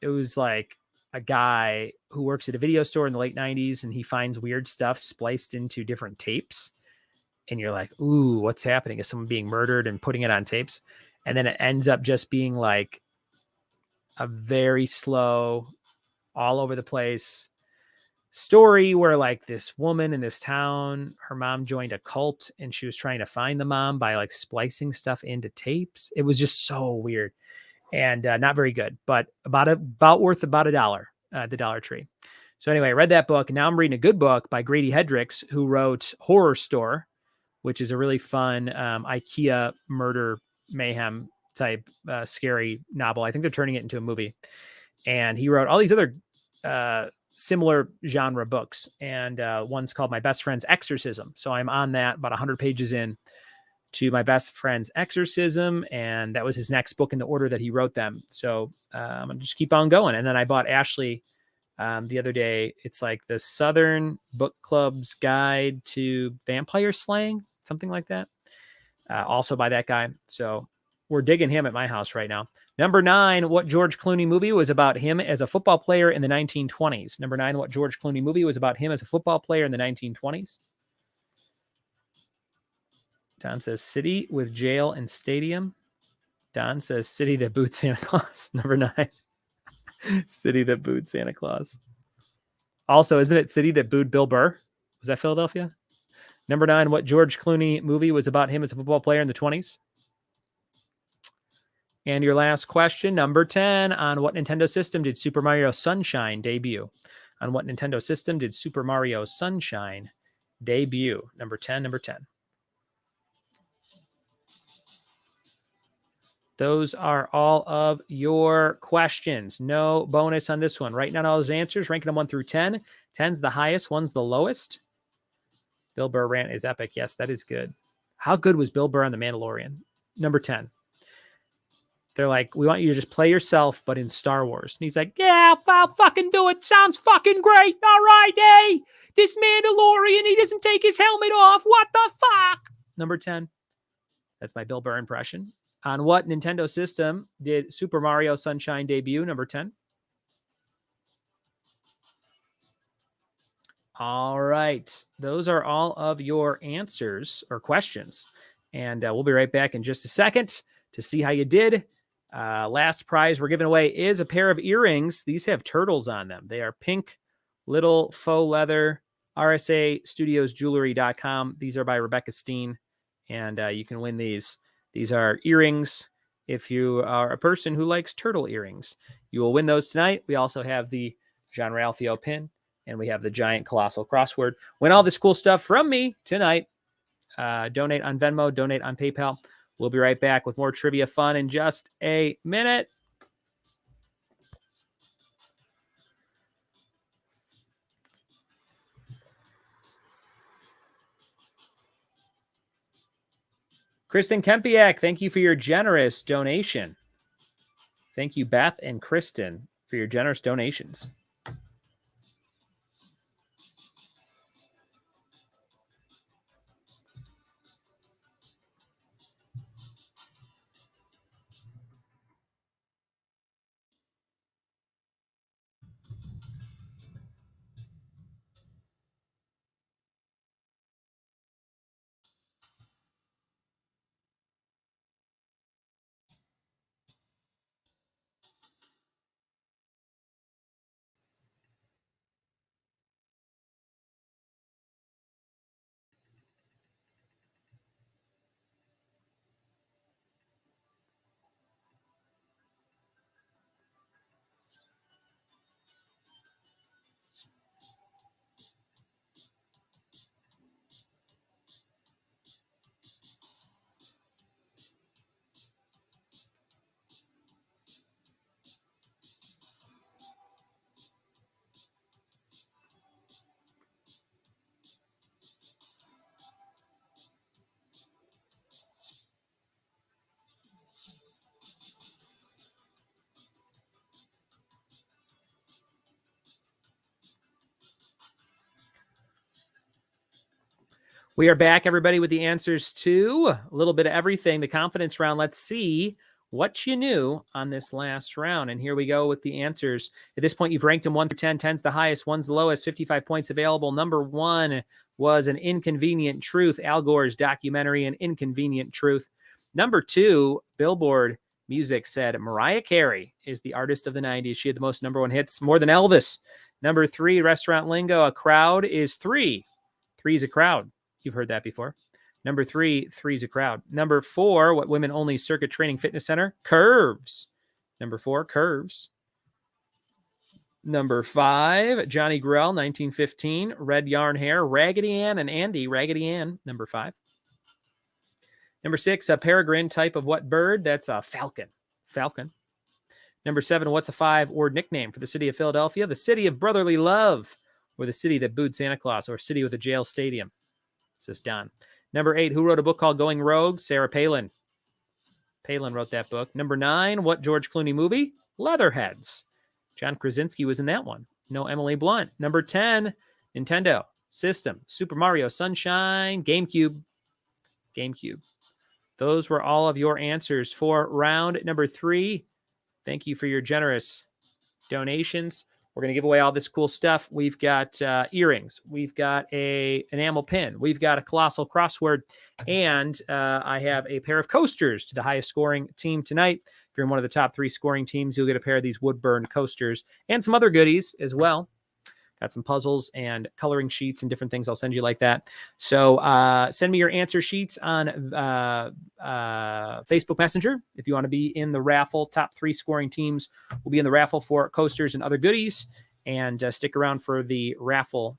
it was like a guy who works at a video store in the late 90s, and he finds weird stuff spliced into different tapes. And you're like, ooh, what's happening? Is someone being murdered and putting it on tapes? And then it ends up just being like a very slow, all over the place story where like this woman in this town, her mom joined a cult and she was trying to find the mom by like splicing stuff into tapes. It was just so weird and not very good, but about worth about $1 at the Dollar Tree. So anyway, I read that book, and now I'm reading a good book by Grady Hendrix, who wrote Horror Store, which is a really fun IKEA murder mayhem type scary novel. I think they're turning it into a movie. And he wrote all these other similar genre books, and one's called My Best Friend's Exorcism. So I'm on that, about 100 pages in to My Best Friend's Exorcism, and that was his next book in the order that he wrote them. So I'm gonna just keep on going. And then I bought Ashley the other day. It's like the Southern Book Club's Guide to Vampire Slaying, something like that. Also by that guy. So we're digging him at my house right now. Number 9, what George Clooney movie was about him as a football player in the 1920s? Number 9, what George Clooney movie was about him as a football player in the 1920s? Don says city with jail and stadium. Don says city that booed Santa Claus. Number 9, city that booed Santa Claus. Also, isn't it city that booed Bill Burr? Was that Philadelphia? Number 9, what George Clooney movie was about him as a football player in the 20s? And your last question, number 10, on what Nintendo system did Super Mario Sunshine debut? On what Nintendo system did Super Mario Sunshine debut? Number 10, number 10. Those are all of your questions. No bonus on this one. Writing down all those answers, ranking them 1 through 10. 10's the highest, 1's the lowest. Bill Burr rant is epic. Yes, that is good. How good was Bill Burr on The Mandalorian? Number 10. They're like, we want you to just play yourself, but in Star Wars. And he's like, yeah, I'll fucking do it. Sounds fucking great. All right, hey, this Mandalorian, he doesn't take his helmet off. What the fuck? Number 10. That's my Bill Burr impression. On what Nintendo system did Super Mario Sunshine debut? Number 10. All right. Those are all of your answers or questions. And we'll be right back in just a second to see how you did. Last prize we're giving away is a pair of earrings. These have turtles on them. They are pink, little faux leather, RSAstudiosjewelry.com. These are by Rebecca Steen, and you can win these. These are earrings. If you are a person who likes turtle earrings, you will win those tonight. We also have the John Ralphio pin, and we have the giant colossal crossword. Win all this cool stuff from me tonight. Donate on Venmo, donate on PayPal. We'll be right back with more trivia fun in just a minute. Kristen Kempiak, thank you for your generous donation. Thank you, Beth and Kristen, for your generous donations. We are back, everybody, with the answers to a little bit of everything. The confidence round. Let's see what you knew on this last round. And here we go with the answers. At this point, you've ranked them 1 through 10. 10's the highest, 1's the lowest, 55 points available. Number 1 was An Inconvenient Truth, Al Gore's documentary, An Inconvenient Truth. Number 2, Billboard Music said Mariah Carey is the artist of the 90s. She had the most number 1 hits, more than Elvis. Number 3, Restaurant Lingo, a crowd is 3. 3 is a crowd. You've heard that before. Number 3, Three's a crowd. Number 4, What Women Only Circuit Training Fitness Center, Curves. Number 4, Curves. Number 5, Johnny Grell, 1915, Red Yarn Hair, Raggedy Ann and Andy, Raggedy Ann, number 5. Number 6, a peregrine type of what bird? That's a falcon. Falcon. Number 7, what's a 5-word nickname for the city of Philadelphia? The city of brotherly love, or the city that booed Santa Claus, or city with a jail stadium, says Don. Number 8, who wrote a book called Going Rogue? Sarah Palin. Palin wrote that book. Number 9, what George Clooney movie? Leatherheads. John Krasinski was in that one. No Emily Blunt. Number 10, Nintendo system. Super Mario Sunshine. GameCube. GameCube. Those were all of your answers for round number 3. Thank you for your generous donations. We're going to give away all this cool stuff. We've got earrings. We've got a enamel pin. We've got a colossal crossword. And I have a pair of coasters to the highest scoring team tonight. If you're in one of the top 3 scoring teams, you'll get a pair of these wood-burn coasters and some other goodies as well. Got some puzzles and coloring sheets and different things I'll send you like that. So send me your answer sheets on Facebook Messenger. If you want to be in the raffle, top 3 scoring teams will be in the raffle for coasters and other goodies. And stick around for the raffle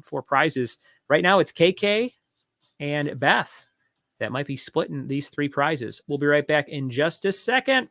for prizes. Right now it's KK and Beth that might be splitting these 3 prizes. We'll be right back in just a second.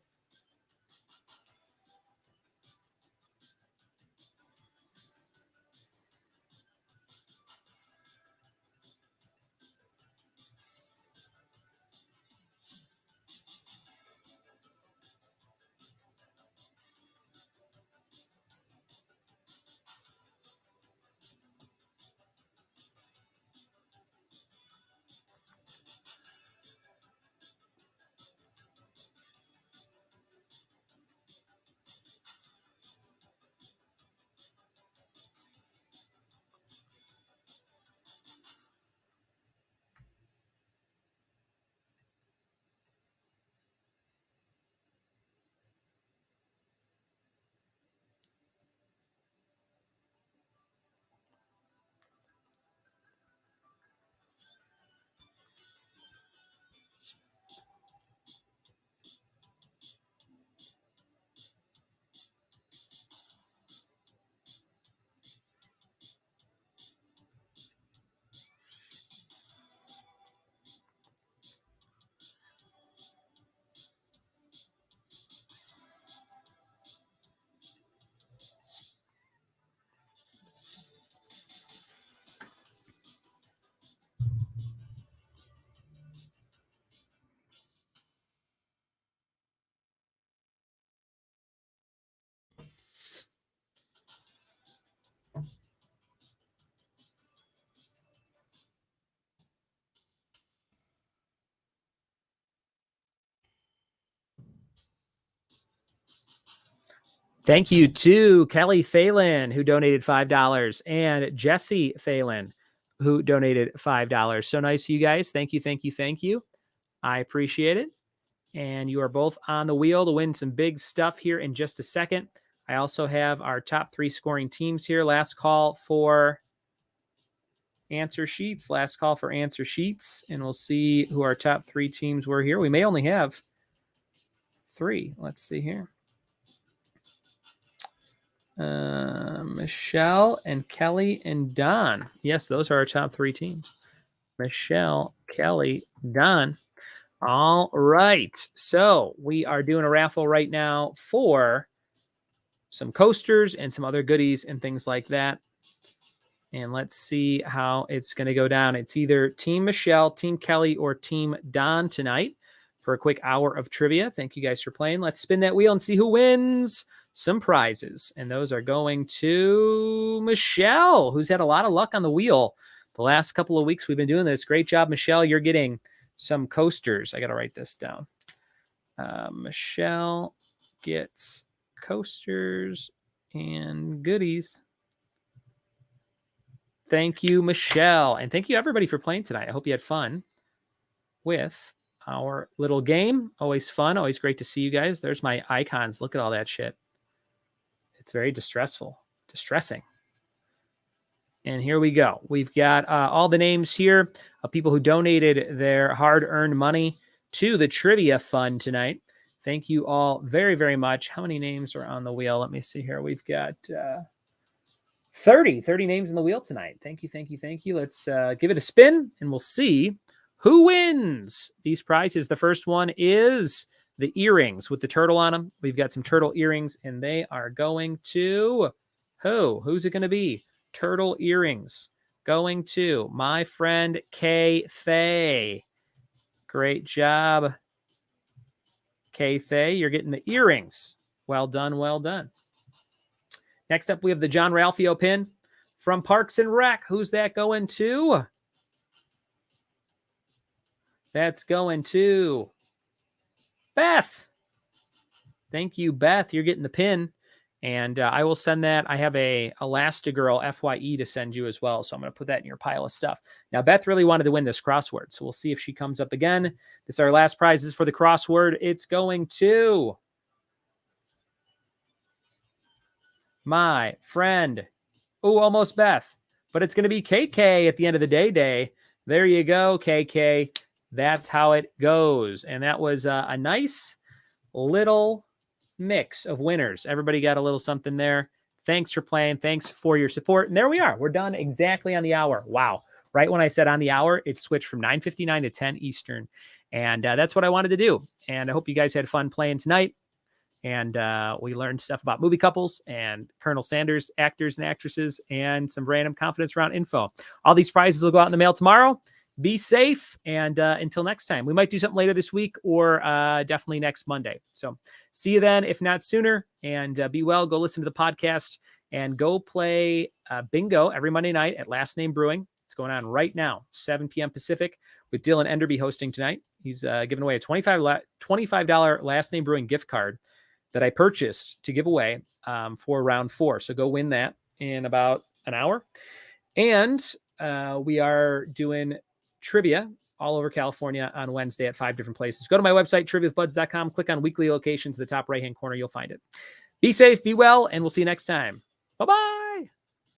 Thank you to Kelly Phelan, who donated $5, and Jesse Phelan, who donated $5. So nice of you guys. Thank you, thank you, thank you. I appreciate it. And you are both on the wheel to win some big stuff here in just a second. I also have our top 3 scoring teams here. Last call for answer sheets. Last call for answer sheets. And we'll see who our top 3 teams were here. We may only have 3. Let's see here. Michelle and Kelly and Don. Yes, those are our top 3 teams. Michelle, Kelly, Don. All right. So we are doing a raffle right now for some coasters and some other goodies and things like that. And let's see how it's going to go down. It's either Team Michelle, Team Kelly, or Team Don tonight for a quick hour of trivia. Thank you guys for playing. Let's spin that wheel and see who wins some prizes. And those are going to Michelle, who's had a lot of luck on the wheel the last couple of weeks we've been doing this. Great job, Michelle. You're getting some coasters. I got to write this down. Michelle gets coasters and goodies. Thank you, Michelle. And thank you, everybody, for playing tonight. I hope you had fun with our little game. Always fun. Always great to see you guys. There's my icons. Look at all that shit. It's very distressing. And here we go. We've got all the names here of people who donated their hard-earned money to the trivia fund tonight. Thank you all very, very much. How many names are on the wheel? Let me see here. We've got 30 names in the wheel tonight. Thank you, thank you, thank you. Let's give it a spin, and we'll see who wins these prizes. The first one is the earrings with the turtle on them. We've got some turtle earrings, and they are going to who? Who's it going to be? Turtle earrings going to my friend Kay Thay. Great job, Kay Thay. You're getting the earrings. Well done, well done. Next up, we have the John Ralphio pin from Parks and Rec. Who's that going to? That's going to Beth. Thank you, Beth. You're getting the pin. And I will send that. I have a Elastigirl FYE to send you as well. So I'm going to put that in your pile of stuff. Now, Beth really wanted to win this crossword. So we'll see if she comes up again. This is our last prize. This is for the crossword. It's going to my friend. Oh, almost Beth. But it's going to be KK at the end of the day. There you go, KK. That's how it goes. And that was a nice little mix of winners. Everybody got a little something there. Thanks for playing. Thanks for your support. And there we are. We're done exactly on the hour. Wow. Right when I said on the hour, it switched from 9:59 to 10 Eastern. And that's what I wanted to do. And I hope you guys had fun playing tonight. And we learned stuff about movie couples and Colonel Sanders, actors and actresses, and some random confidence round info. All these prizes will go out in the mail tomorrow. Be safe. And until next time, we might do something later this week or definitely next Monday. So see you then, if not sooner. And be well. Go listen to the podcast and go play bingo every Monday night at Last Name Brewing. It's going on right now, 7 p.m. Pacific, with Dylan Enderby hosting tonight. He's giving away a $25 Last Name Brewing gift card that I purchased to give away for round 4. So go win that in about an hour. And we are doing trivia all over California on Wednesday at 5 different places. Go to my website, triviawithbuds.com. Click on weekly locations in the top right-hand corner. You'll find it. Be safe, be well, and we'll see you next time. Bye-bye.